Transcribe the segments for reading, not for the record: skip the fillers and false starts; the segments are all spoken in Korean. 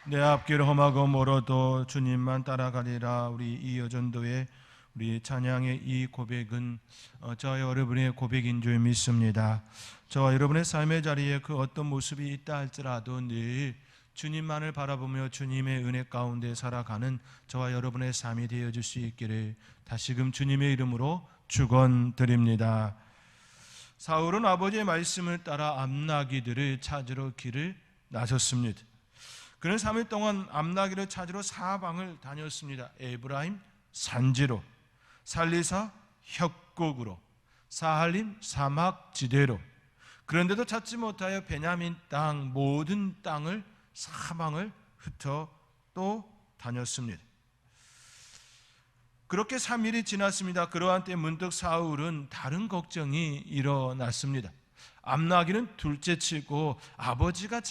내 앞길 험하고 멀어도 주님만 따라가리라. 우리 이여전도의 우리 찬양의 이 고백은 저와 여러분의 고백인 줄 믿습니다. 저와 여러분의 삶의 자리에 그 어떤 모습이 있다 할지라도 늘 주님만을 바라보며 주님의 은혜 가운데 살아가는 저와 여러분의 삶이 되어줄 수 있기를 다시금 주님의 이름으로 축원드립니다. 사울은 아버지의 말씀을 따라 암나기들을 찾으러 길을 나섰습니다. 그는 3일 동안 암나기를 찾으러 사방을 다녔습니다. 에브라임 산지로, 살리사 협곡으로, 사할림 사막지대로. 그런데도 찾지 못하여 베냐민 땅 모든 땅을 사방을 흩어 또 다녔습니다. 그렇게 3일이 지났습니다. 그러한 때 문득 사울은 다른 걱정이 일어났습니다. 암나기는 둘째치고 아버지가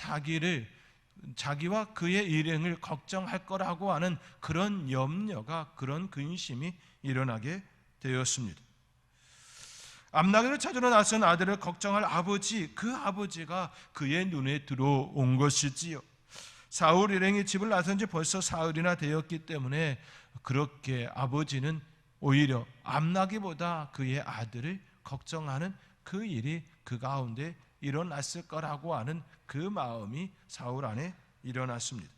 자기와 그의 일행을 걱정할 거라고 하는 그런 염려가, 그런 근심이 일어나게 되었습니다. 암나기를 찾으러 나선 아들을 걱정할 아버지, 그 아버지가 그의 눈에 들어온 것이지요. 사울 일행이 집을 나선 지 벌써 사흘이나 되었기 때문에 그렇게 아버지는 오히려 암나기보다 그의 아들을 걱정하는 그 일이 그 가운데 일어났을 거라고 하는 그 마음이 사울 안에 일어났습니다.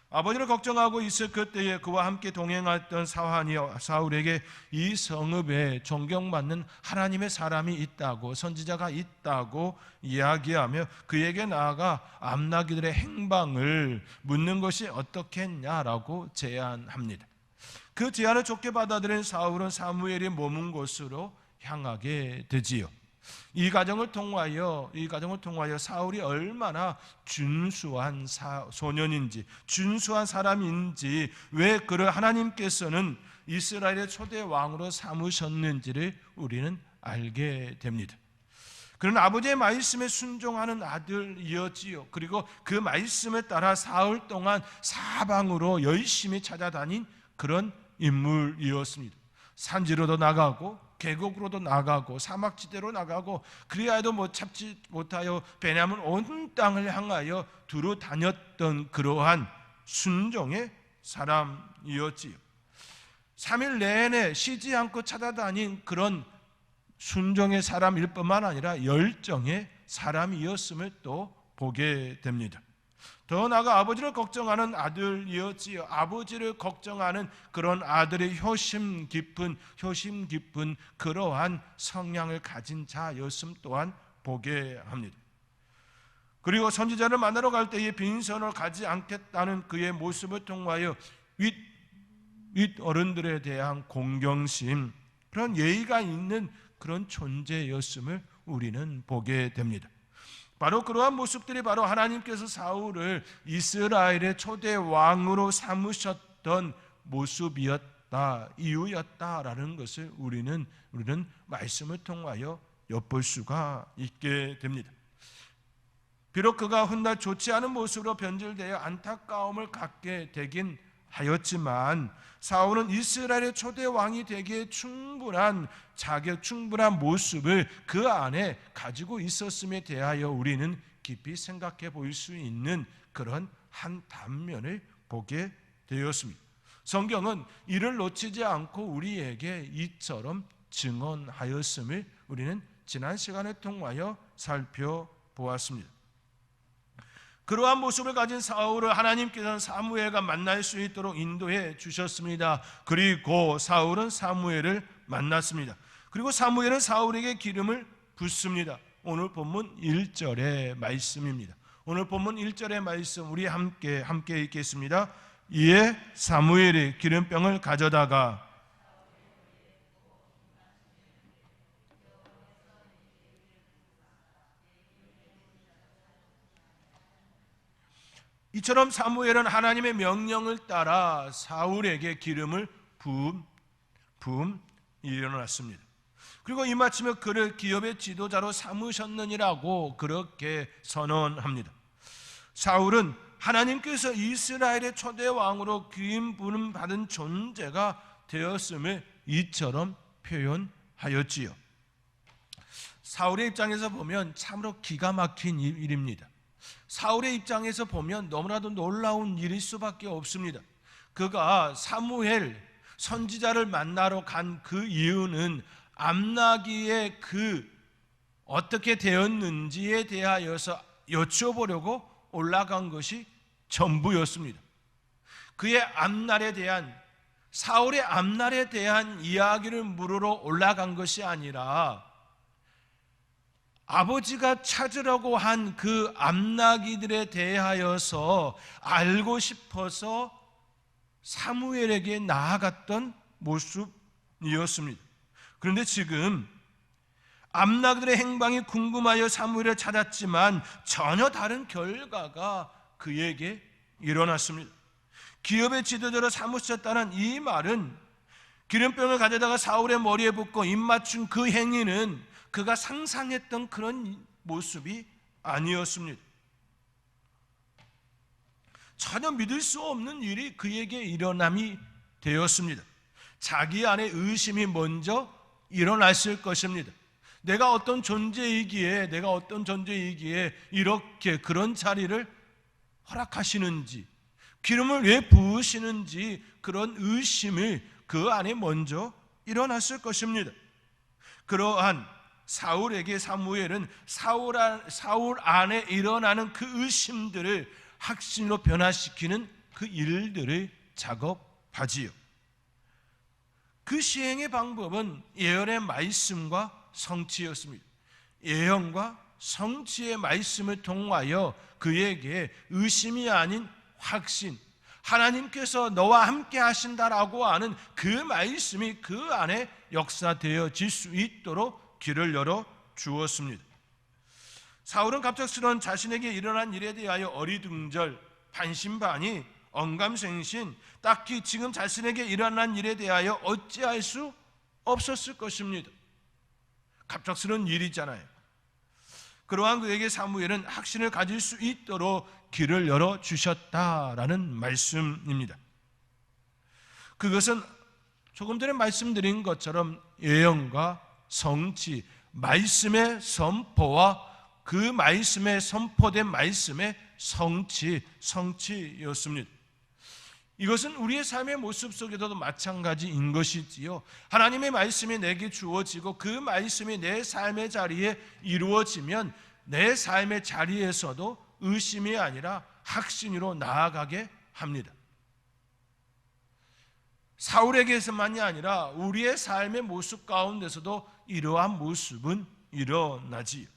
아버지를 걱정하고 있을 그때에 그와 함께 동행했던 사환이 사울에게 이 성읍에 존경받는 하나님의 사람이 있다고, 선지자가 있다고 이야기하며 그에게 나아가 암나기들의 행방을 묻는 것이 어떻겠냐라고 제안합니다. 그 제안을 좋게 받아들인 사울은 사무엘이 머문 곳으로 향하게 되지요. 이 과정을 통하여 사울이 얼마나 준수한 소년인지, 준수한 사람인지, 왜 그를 하나님께서는 이스라엘의 초대 왕으로 삼으셨는지를 우리는 알게 됩니다. 그는 아버지의 말씀에 순종하는 아들이었지요. 그리고 그 말씀에 따라 사흘 동안 사방으로 열심히 찾아다닌 그런 인물이었습니다. 산지로도 나가고 계곡으로도 나가고 사막지대로 나가고, 그리하여도 찾지 못하여 베냐민 온 땅을 향하여 두루 다녔던 그러한 순종의 사람이었지요. 3일 내내 쉬지 않고 찾아다닌 그런 순종의 사람일 뿐만 아니라 열정의 사람이었음을 또 보게 됩니다. 더 나아가 아버지를 걱정하는 아들이었지요. 아버지를 걱정하는 그런 아들의 효심 깊은 그러한 성향을 가진 자였음 또한 보게 합니다. 그리고 선지자를 만나러 갈 때에 빈손을 가지 않겠다는 그의 모습을 통하여 윗 어른들에 대한 공경심, 그런 예의가 있는 그런 존재였음을 우리는 보게 됩니다. 바로 그러한 모습들이 바로 하나님께서 사울을 이스라엘의 초대 왕으로 삼으셨던 모습이었다, 이유였다라는 것을 우리는 말씀을 통하여 엿볼 수가 있게 됩니다. 비록 그가 훗날 좋지 않은 모습으로 변질되어 안타까움을 갖게 되긴 하였지만, 사울은 이스라엘의 초대 왕이 되기에 충분한 자격, 충분한 모습을 그 안에 가지고 있었음에 대하여 우리는 깊이 생각해 볼 수 있는 그런 한 단면을 보게 되었습니다. 성경은 이를 놓치지 않고 우리에게 이처럼 증언하였음을 우리는 지난 시간을 통하여 살펴보았습니다. 그러한 모습을 가진 사울을 하나님께서는 사무엘과 만날 수 있도록 인도해 주셨습니다. 그리고 사울은 사무엘을 만났습니다. 그리고 사무엘은 사울에게 기름을 붓습니다. 오늘 본문 1절의 말씀입니다. 오늘 본문 1절의 말씀 우리 함께 읽겠습니다. 이에 사무엘이 기름병을 가져다가 이처럼 사무엘은 하나님의 명령을 따라 사울에게 기름을 부음 일어났습니다. 그리고 이마침에 그를 기업의 지도자로 삼으셨느니라고 그렇게 선언합니다. 사울은 하나님께서 이스라엘의 초대 왕으로 기름 부음 받은 존재가 되었음을 이처럼 표현하였지요. 사울의 입장에서 보면 참으로 기가 막힌 일입니다. 사울의 입장에서 보면 너무나도 놀라운 일일 수밖에 없습니다. 그가 사무엘 선지자를 만나러 간 그 이유는 암나기의 그 어떻게 되었는지에 대하여서 여쭤보려고 올라간 것이 전부였습니다. 그의 앞날에 대한, 사울의 앞날에 대한 이야기를 물으러 올라간 것이 아니라 아버지가 찾으라고 한 그 암나기들에 대하여서 알고 싶어서 사무엘에게 나아갔던 모습이었습니다. 그런데 지금 암나기들의 행방이 궁금하여 사무엘을 찾았지만 전혀 다른 결과가 그에게 일어났습니다. 기업의 지도자로 삼으셨다는 이 말은 기름병을 가져다가 사울의 머리에 붓고 입 맞춘 그 행위는 그가 상상했던 그런 모습이 아니었습니다. 전혀 믿을 수 없는 일이 그에게 일어남이 되었습니다. 자기 안에 의심이 먼저 일어났을 것입니다. 내가 어떤 존재이기에 이렇게 그런 자리를 허락하시는지, 기름을 왜 부으시는지 그런 의심이 그 안에 먼저 일어났을 것입니다. 그러한 사울에게 사무엘은 사울 안에 일어나는 그 의심들을 확신으로 변화시키는 그 일들을 작업하지요. 그 시행의 방법은 예언의 말씀과 성취였습니다. 예언과 성취의 말씀을 통하여 그에게 의심이 아닌 확신, 하나님께서 너와 함께 하신다라고 하는 그 말씀이 그 안에 역사되어질 수 있도록 길을 열어 주었습니다. 사울은 갑작스러운 자신에게 일어난 일에 대하여 어리둥절, 반신반의, 언감생신, 딱히 지금 자신에게 일어난 일에 대하여 어찌할 수 없었을 것입니다. 갑작스러운 일이잖아요. 그러한 그에게 사무엘은 확신을 가질 수 있도록 길을 열어주셨다라는 말씀입니다. 그것은 조금 전에 말씀드린 것처럼 예언과 성취, 말씀의 선포와 그 말씀에 선포된 말씀의 성취였습니다. 이것은 우리의 삶의 모습 속에서도 마찬가지인 것이지요. 하나님의 말씀이 내게 주어지고 그 말씀이 내 삶의 자리에 이루어지면 내 삶의 자리에서도 의심이 아니라 확신으로 나아가게 합니다. 사울에게서만이 아니라 우리의 삶의 모습 가운데서도 이러한 모습은 일어나지요.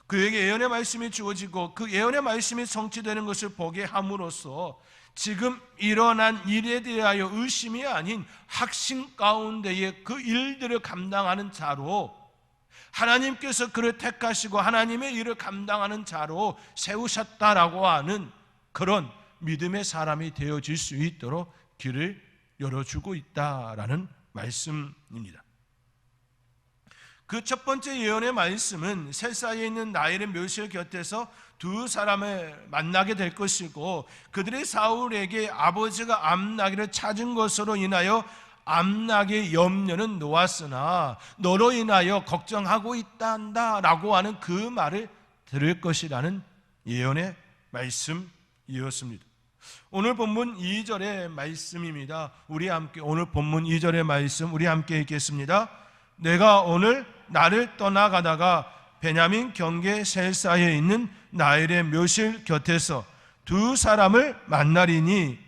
그에게 예언의 말씀이 주어지고 그 예언의 말씀이 성취되는 것을 보게 함으로써 지금 일어난 일에 대하여 의심이 아닌 확신 가운데의 그 일들을 감당하는 자로, 하나님께서 그를 택하시고 하나님의 일을 감당하는 자로 세우셨다라고 하는 그런 믿음의 사람이 되어질 수 있도록 길을 열어주고 있다라는 말씀입니다. 그 첫 번째 예언의 말씀은 셀사에 있는 나엘의 묘실 곁에서 두 사람을 만나게 될 것이고, 그들이 사울에게 아버지가 암나기를 찾은 것으로 인하여 암나기의 염려는 놓았으나 너로 인하여 걱정하고 있단다라고 하는 그 말을 들을 것이라는 예언의 말씀이었습니다. 오늘 본문 2절의 말씀입니다. 우리 함께 오늘 본문 2절의 말씀 우리 함께 읽겠습니다. 내가 오늘 나를 떠나가다가 베냐민 경계 셀사에 있는 나엘의 묘실 곁에서 두 사람을 만나리니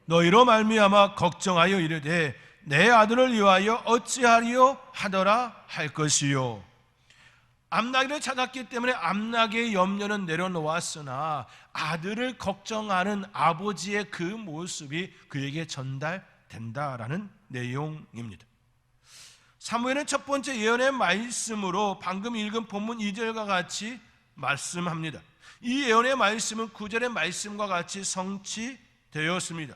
너희로 말미암아 걱정하여 이르되 내 아들을 위하여 어찌하리요 하더라 할 것이요. 암나기를 찾았기 때문에 암나기의 염려는 내려놓았으나 아들을 걱정하는 아버지의 그 모습이 그에게 전달된다라는 내용입니다. 사무엘은 첫 번째 예언의 말씀으로 방금 읽은 본문 2절과 같이 말씀합니다. 이 예언의 말씀은 9절의 말씀과 같이 성취되었습니다.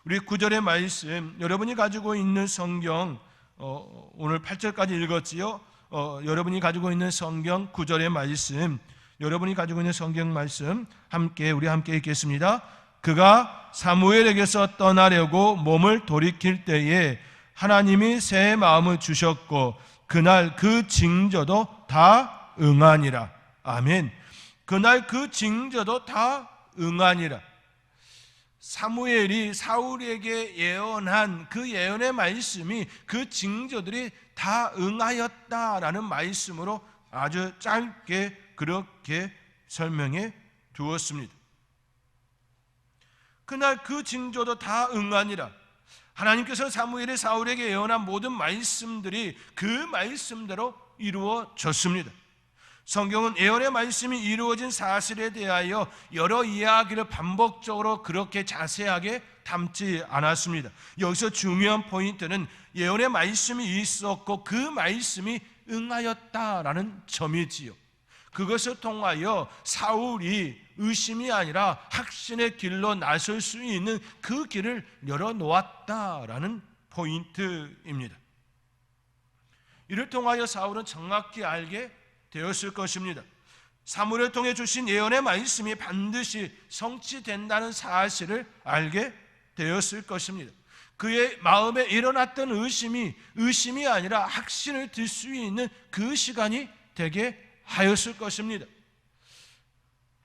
우리 9절의 말씀, 여러분이 가지고 있는 성경, 오늘 8절까지 읽었지요. 여러분이 가지고 있는 성경 9절의 말씀, 여러분이 가지고 있는 성경 말씀 우리 함께 읽겠습니다. 그가 사무엘에게서 떠나려고 몸을 돌이킬 때에 하나님이 새 마음을 주셨고 그날 그 징조도 다 응하니라. 아멘. 그날 그 징조도 다 응하니라. 사무엘이 사울에게 예언한 그 예언의 말씀이, 그 징조들이 다 응하였다라는 말씀으로 아주 짧게 그렇게 설명해 두었습니다. 그날 그 징조도 다 응하니라. 하나님께서 사무엘이 사울에게 예언한 모든 말씀들이 그 말씀대로 이루어졌습니다. 성경은 예언의 말씀이 이루어진 사실에 대하여 여러 이야기를 반복적으로 그렇게 자세하게 담지 않았습니다. 여기서 중요한 포인트는 예언의 말씀이 있었고 그 말씀이 응하였다라는 점이지요. 그것을 통하여 사울이 의심이 아니라 확신의 길로 나설 수 있는 그 길을 열어놓았다라는 포인트입니다. 이를 통하여 사울은 정확히 알게 되었을 것입니다. 사무엘을 통해 주신 예언의 말씀이 반드시 성취된다는 사실을 알게 되었을 것입니다. 그의 마음에 일어났던 의심이 아니라 확신을 들 수 있는 그 시간이 되게 하였을 것입니다.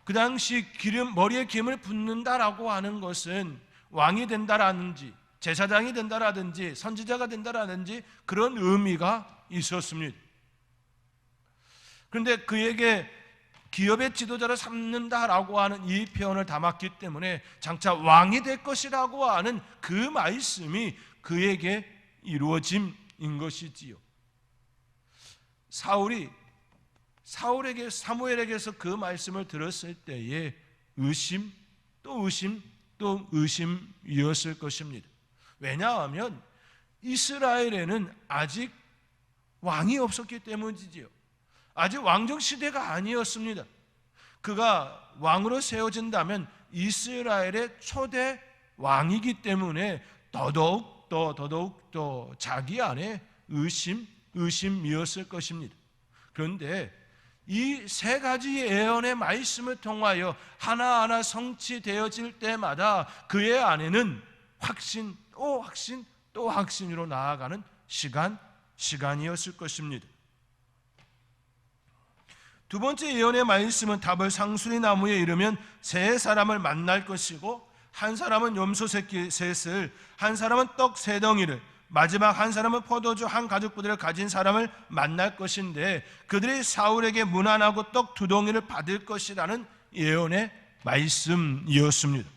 그 당시 머리에 기름을 붓는다라고 하는 것은 왕이 된다라든지 제사장이 된다라든지 선지자가 된다라든지 그런 의미가 있었습니다. 그런데 그에게 기업의 지도자를 삼는다라고 하는 이 표현을 담았기 때문에 장차 왕이 될 것이라고 하는 그 말씀이 그에게 이루어짐인 것이지요. 사무엘에게서 그 말씀을 들었을 때에 의심 또 의심이었을 것입니다. 왜냐하면 이스라엘에는 아직 왕이 없었기 때문이지요. 아직 왕정 시대가 아니었습니다. 그가 왕으로 세워진다면 이스라엘의 초대 왕이기 때문에 더더욱 더 자기 안에 의심이었을 것입니다. 그런데 이 세 가지 예언의 말씀을 통하여 하나하나 성취되어질 때마다 그의 안에는 확신 또 확신으로 나아가는 시간이었을 것입니다. 두 번째 예언의 말씀은 답을 상수리 나무에 이르면 세 사람을 만날 것이고, 한 사람은 염소 새끼 셋을, 한 사람은 떡 세 덩이를, 마지막 한 사람은 포도주 한 가죽부대를 가진 사람을 만날 것인데 그들이 사울에게 문안하고 떡 두 덩이를 받을 것이라는 예언의 말씀이었습니다.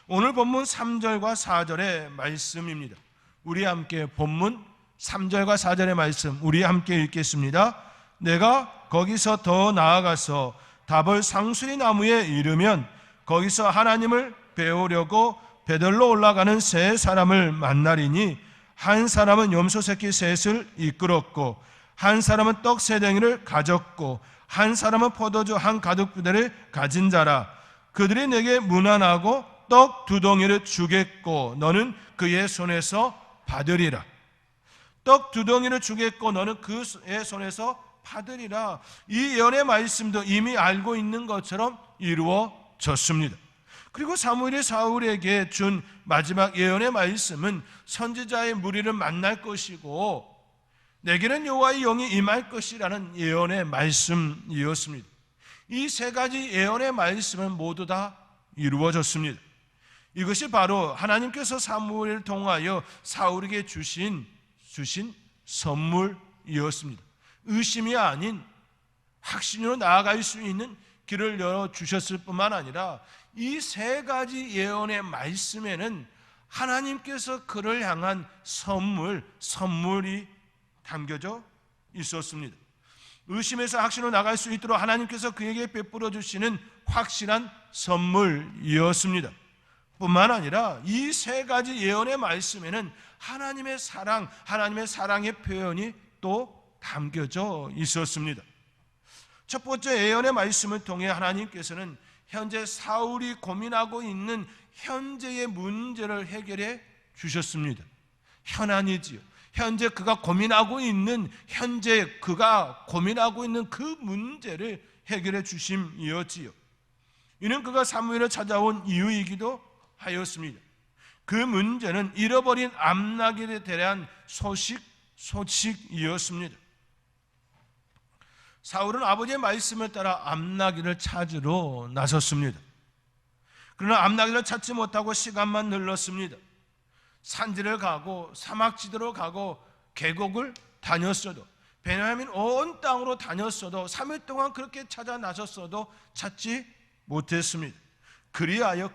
오늘 본문 3절과 4절의 말씀입니다. 우리 함께 본문 3절과 4절의 말씀 우리 함께 읽겠습니다. 내가 거기서 더 나아가서 답을 상수리 나무에 이르면 거기서 하나님을 배우려고 베들로 올라가는 세 사람을 만나리니 한 사람은 염소 새끼 셋을 이끌었고 한 사람은 떡 세 덩이를 가졌고 한 사람은 포도주 한 가죽부대를 가진 자라. 그들이 내게 문안하고 떡 두 덩이를 주겠고 너는 그의 손에서 받으리라. 떡 두 덩이를 주겠고 너는 그의 손에서 받으리라. 이 예언의 말씀도 이미 알고 있는 것처럼 이루어졌습니다. 그리고 사무엘이 사울에게 준 마지막 예언의 말씀은 선지자의 무리를 만날 것이고 내게는 여호와의 영이 임할 것이라는 예언의 말씀이었습니다. 이 세 가지 예언의 말씀은 모두 다 이루어졌습니다. 이것이 바로 하나님께서 사무엘을 통하여 사울에게 주신 선물이었습니다. 의심이 아닌 확신으로 나아갈 수 있는 길을 열어주셨을 뿐만 아니라 이 세 가지 예언의 말씀에는 하나님께서 그를 향한 선물이 담겨져 있었습니다. 의심에서 확신으로 나갈 수 있도록 하나님께서 그에게 베풀어 주시는 확실한 선물이었습니다. 뿐만 아니라 이 세 가지 예언의 말씀에는 하나님의 사랑의 표현이 또 담겨져 있었습니다. 첫 번째 예언의 말씀을 통해 하나님께서는 현재 사울이 고민하고 있는 현재의 문제를 해결해 주셨습니다. 현안이지요. 현재 그가 고민하고 있는 그 문제를 해결해 주심이었지요. 이는 그가 사무엘을 찾아온 이유이기도 하였습니다. 그 문제는 잃어버린 암나길에 대한 소식이었습니다. 사울은 아버지의 말씀을 따라 암나길을 찾으러 나섰습니다. 그러나 암나길을 찾지 못하고 시간만 늘렀습니다. 산지를 가고 사막지대로 가고 계곡을 다녔어도, 베냐민 온 땅으로 다녔어도 3일 동안 그렇게 찾아 나섰어도 찾지 못했습니다. 그리하여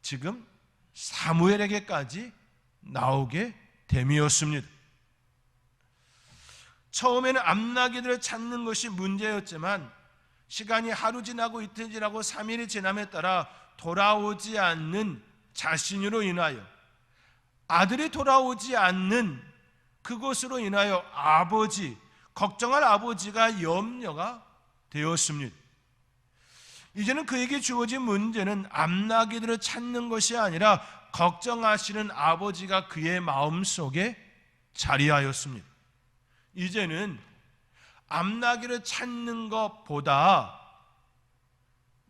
지금 사무엘에게까지 나오게 됨이었습니다. 처음에는 암나귀들을 찾는 것이 문제였지만 시간이 하루 지나고 이틀 지나고 3일이 지남에 따라 돌아오지 않는 자신으로 인하여, 아들이 돌아오지 않는 그것으로 인하여 걱정할 아버지가 염려가 되었습니다. 이제는 그에게 주어진 문제는 암나귀들을 찾는 것이 아니라 걱정하시는 아버지가 그의 마음속에 자리하였습니다. 이제는 암나귀를 찾는 것보다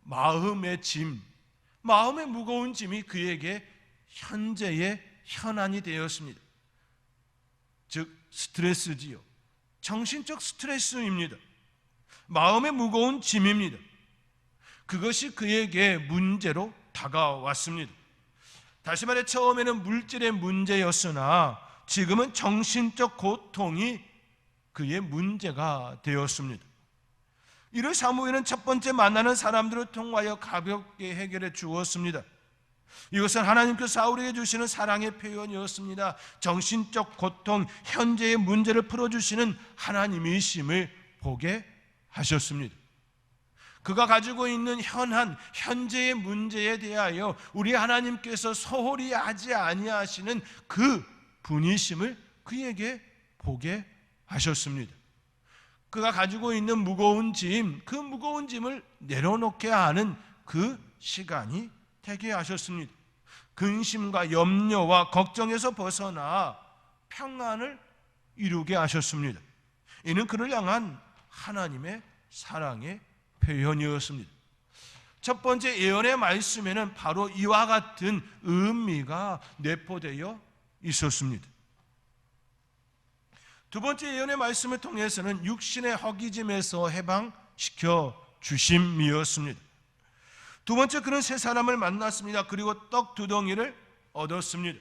마음의 무거운 짐이 그에게 현재의 현안이 되었습니다. 즉 스트레스지요. 정신적 스트레스입니다. 마음의 무거운 짐입니다. 그것이 그에게 문제로 다가왔습니다. 다시 말해 처음에는 물질의 문제였으나 지금은 정신적 고통이 그의 문제가 되었습니다. 이를 사무엘은 첫 번째 만나는 사람들을 통하여 가볍게 해결해 주었습니다. 이것은 하나님께서 사울에게 주시는 사랑의 표현이었습니다. 정신적 고통, 현재의 문제를 풀어주시는 하나님이심을 보게 하셨습니다. 그가 가지고 있는 현재의 문제에 대하여 우리 하나님께서 소홀히 하지 아니하시는 그 분이심을 그에게 보게 하셨습니다. 그가 가지고 있는 무거운 짐, 그 무거운 짐을 내려놓게 하는 그 시간이 되게 하셨습니다. 근심과 염려와 걱정에서 벗어나 평안을 이루게 하셨습니다. 이는 그를 향한 하나님의 사랑의 표현이었습니다. 첫 번째 예언의 말씀에는 바로 이와 같은 의미가 내포되어 있었습니다. 두 번째 예언의 말씀을 통해서는 육신의 허기짐에서 해방시켜 주심이었습니다. 두 번째, 그는 세 사람을 만났습니다. 그리고 떡 2덩이를 얻었습니다.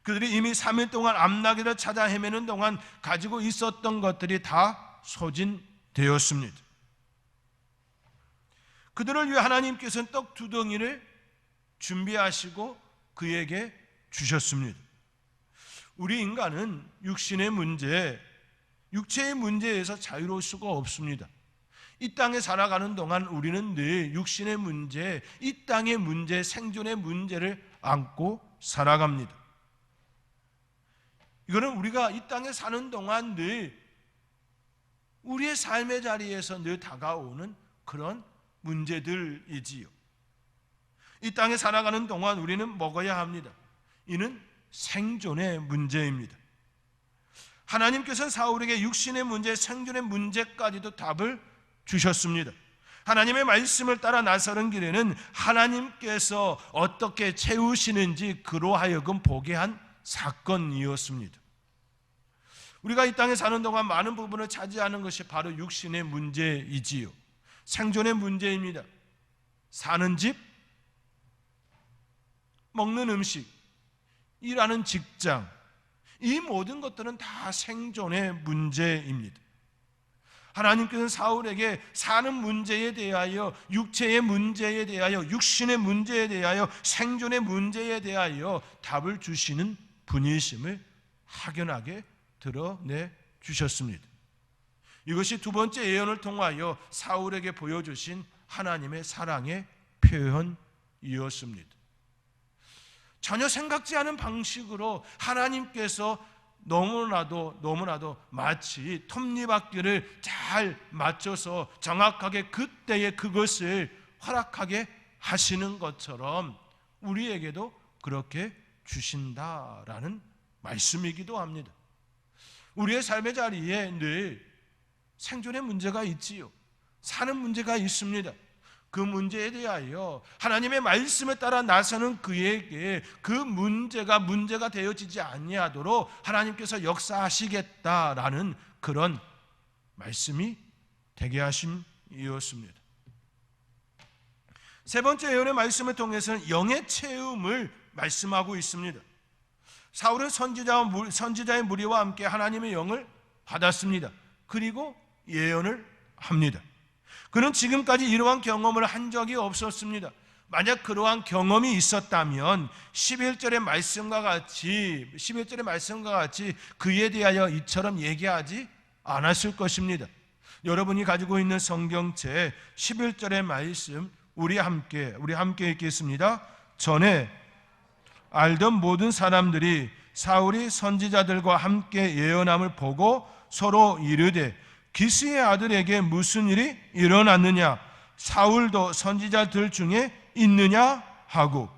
그들이 이미 3일 동안 암나귀를 찾아 헤매는 동안 가지고 있었던 것들이 다 소진되었습니다. 그들을 위해 하나님께서는 떡 2덩이를 준비하시고 그에게 주셨습니다. 우리 인간은 육신의 문제, 육체의 문제에서 자유로울 수가 없습니다. 이 땅에 살아가는 동안 우리는 늘 육신의 문제, 이 땅의 문제, 생존의 문제를 안고 살아갑니다. 이거는 우리가 이 땅에 사는 동안 늘 우리의 삶의 자리에서 늘 다가오는 그런 문제들이지요. 이 땅에 살아가는 동안 우리는 먹어야 합니다. 이는 생존의 문제입니다. 하나님께서는 사울에게 육신의 문제, 생존의 문제까지도 답을 주셨습니다. 하나님의 말씀을 따라 나서는 길에는 하나님께서 어떻게 채우시는지 그로 하여금 보게 한 사건이었습니다. 우리가 이 땅에 사는 동안 많은 부분을 차지하는 것이 바로 육신의 문제이지요. 생존의 문제입니다. 사는 집, 먹는 음식, 일하는 직장, 이 모든 것들은 다 생존의 문제입니다. 하나님께서는 사울에게 사는 문제에 대하여, 육체의 문제에 대하여, 육신의 문제에 대하여, 생존의 문제에 대하여 답을 주시는 분이심을 확연하게 드러내 주셨습니다. 이것이 두 번째 예언을 통하여 사울에게 보여주신 하나님의 사랑의 표현이었습니다. 전혀 생각지 않은 방식으로 하나님께서 너무나도 마치 톱니바퀴를 잘 맞춰서 정확하게 그때의 그것을 허락하게 하시는 것처럼 우리에게도 그렇게 주신다라는 말씀이기도 합니다. 우리의 삶의 자리에 늘 생존의 문제가 있지요. 사는 문제가 있습니다. 그 문제에 대하여 하나님의 말씀에 따라 나서는 그에게 그 문제가 되어지지 아니하도록 하나님께서 역사하시겠다라는 그런 말씀이 되게 하심이었습니다. 세 번째 예언의 말씀을 통해서는 영의 체험을 말씀하고 있습니다. 사울은 선지자의 무리와 함께 하나님의 영을 받았습니다. 그리고 예언을 합니다. 그는 지금까지 이러한 경험을 한 적이 없었습니다. 만약 그러한 경험이 있었다면 11절의 말씀과 같이 그에 대하여 이처럼 얘기하지 않았을 것입니다. 여러분이 가지고 있는 성경책 11절의 말씀 우리 함께 읽겠습니다. 전에 알던 모든 사람들이 사울이 선지자들과 함께 예언함을 보고 서로 이르되 기스의 아들에게 무슨 일이 일어났느냐? 사울도 선지자들 중에 있느냐? 하고,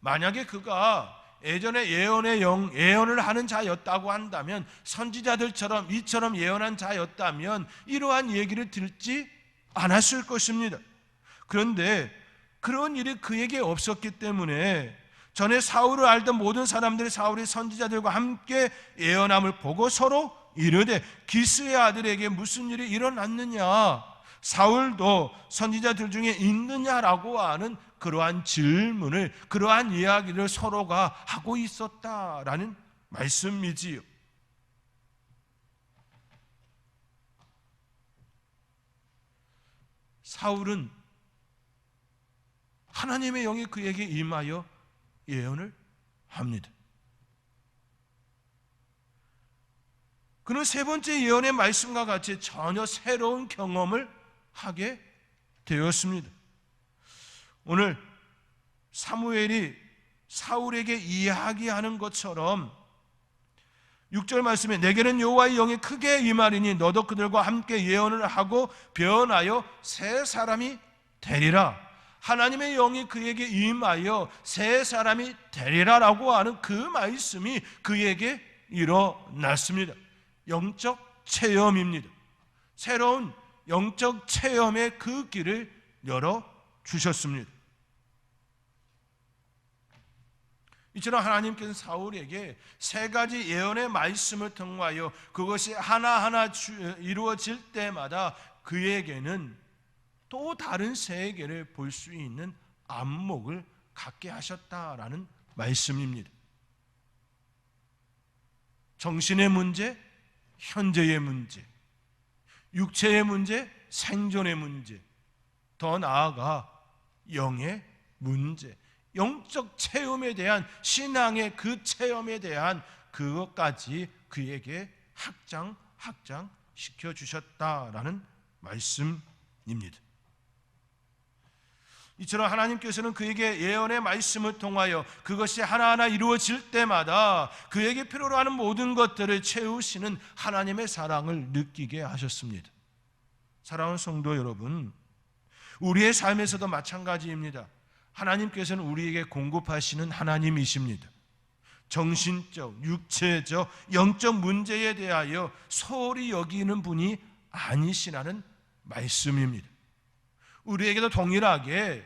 만약에 그가 예전에 예언을 하는 자였다고 한다면, 선지자들처럼 이처럼 예언한 자였다면 이러한 얘기를 듣지 않았을 것입니다. 그런데 그런 일이 그에게 없었기 때문에 전에 사울을 알던 모든 사람들이 사울이 선지자들과 함께 예언함을 보고 서로 이르되 기스의 아들에게 무슨 일이 일어났느냐? 사울도 선지자들 중에 있느냐라고 하는 그러한 질문을, 그러한 이야기를 서로가 하고 있었다라는 말씀이지요. 사울은 하나님의 영이 그에게 임하여 예언을 합니다. 그는 세 번째 예언의 말씀과 같이 전혀 새로운 경험을 하게 되었습니다. 오늘 사무엘이 사울에게 이야기하는 것처럼 6절 말씀에 내게는 여호와의 영이 크게 임하리니 너도 그들과 함께 예언을 하고 변하여 새 사람이 되리라. 하나님의 영이 그에게 임하여 새 사람이 되리라라고 하는 그 말씀이 그에게 일어났습니다. 영적 체험입니다. 새로운 영적 체험의 그 길을 열어주셨습니다. 이처럼 하나님께서 사울에게 세 가지 예언의 말씀을 통하여 그것이 하나하나 이루어질 때마다 그에게는 또 다른 세계를 볼 수 있는 안목을 갖게 하셨다라는 말씀입니다. 정신의 문제, 현재의 문제, 육체의 문제, 생존의 문제, 더 나아가 영의 문제, 영적 체험에 대한 신앙의 그 체험에 대한 그것까지 그에게 확장시켜 주셨다라는 말씀입니다. 이처럼 하나님께서는 그에게 예언의 말씀을 통하여 그것이 하나하나 이루어질 때마다 그에게 필요로 하는 모든 것들을 채우시는 하나님의 사랑을 느끼게 하셨습니다. 사랑하는 성도 여러분, 우리의 삶에서도 마찬가지입니다. 하나님께서는 우리에게 공급하시는 하나님이십니다. 정신적, 육체적, 영적 문제에 대하여 소홀히 여기는 분이 아니시라는 말씀입니다. 우리에게도 동일하게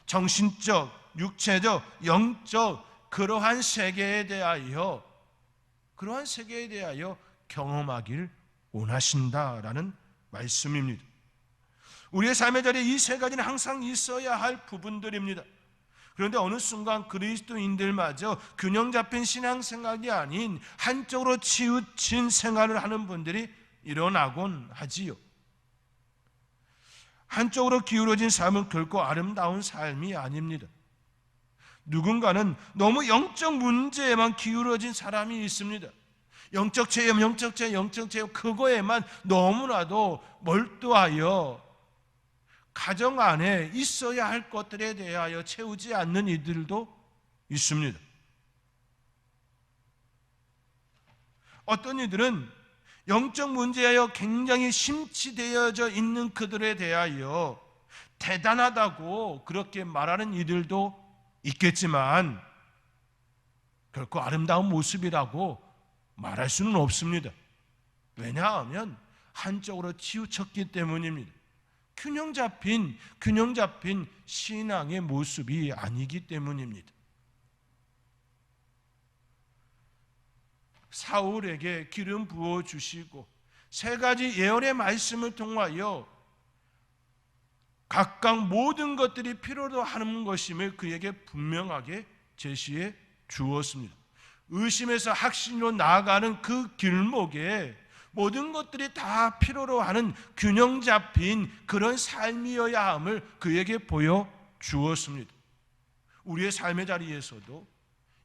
정신적, 육체적, 영적 그러한 세계에 대하여 경험하길 원하신다라는 말씀입니다. 우리의 삶의 자리에 이 세 가지는 항상 있어야 할 부분들입니다. 그런데 어느 순간 그리스도인들마저 균형 잡힌 신앙생활이 아닌 한쪽으로 치우친 생활을 하는 분들이 일어나곤 하지요. 한쪽으로 기울어진 삶은 결코 아름다운 삶이 아닙니다. 누군가는 너무 영적 문제에만 기울어진 사람이 있습니다. 영적 체험, 그거에만 너무나도 몰두하여 가정 안에 있어야 할 것들에 대하여 채우지 않는 이들도 있습니다. 어떤 이들은 영적 문제에 굉장히 심취되어져 있는 그들에 대하여 대단하다고 그렇게 말하는 이들도 있겠지만 결코 아름다운 모습이라고 말할 수는 없습니다. 왜냐하면 한쪽으로 치우쳤기 때문입니다. 균형 잡힌 신앙의 모습이 아니기 때문입니다. 사울에게 기름 부어 주시고 세 가지 예언의 말씀을 통하여 각각 모든 것들이 필요로 하는 것임을 그에게 분명하게 제시해 주었습니다. 의심에서 확신으로 나아가는 그 길목에 모든 것들이 다 필요로 하는 균형 잡힌 그런 삶이어야 함을 그에게 보여 주었습니다. 우리의 삶의 자리에서도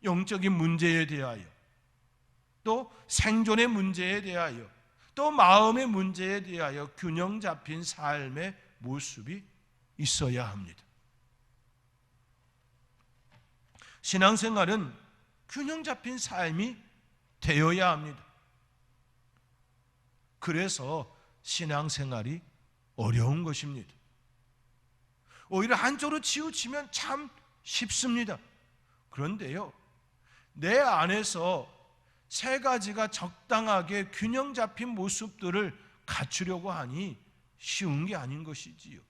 영적인 문제에 대하여, 또 생존의 문제에 대하여, 또 마음의 문제에 대하여 균형 잡힌 삶의 모습이 있어야 합니다. 신앙생활은 균형 잡힌 삶이 되어야 합니다. 그래서 신앙생활이 어려운 것입니다. 오히려 한쪽으로 치우치면 참 쉽습니다. 그런데요, 내 안에서 세 가지가 적당하게 균형 잡힌 모습들을 갖추려고 하니 쉬운 게 아닌 것이지요.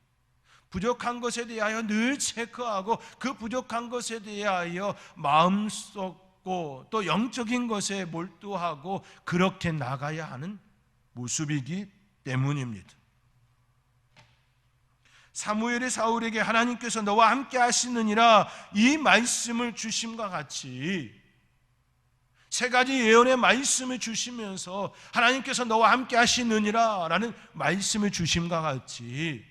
부족한 것에 대하여 늘 체크하고 그 부족한 것에 대하여 마음속고 또 영적인 것에 몰두하고 그렇게 나가야 하는 모습이기 때문입니다. 사무엘이 사울에게 하나님께서 너와 함께 하시느니라 이 말씀을 주심과 같이 세 가지 예언의 말씀을 주시면서 하나님께서 너와 함께 하시느니라 라는 말씀을 주심과 같이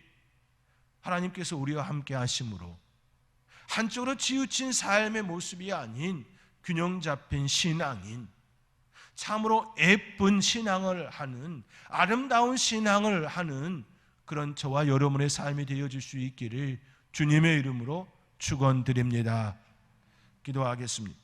하나님께서 우리와 함께 하심으로 한쪽으로 치우친 삶의 모습이 아닌 균형 잡힌 신앙인, 참으로 예쁜 신앙을 하는, 아름다운 신앙을 하는 그런 저와 여러분의 삶이 되어질 수 있기를 주님의 이름으로 축원드립니다. 기도하겠습니다.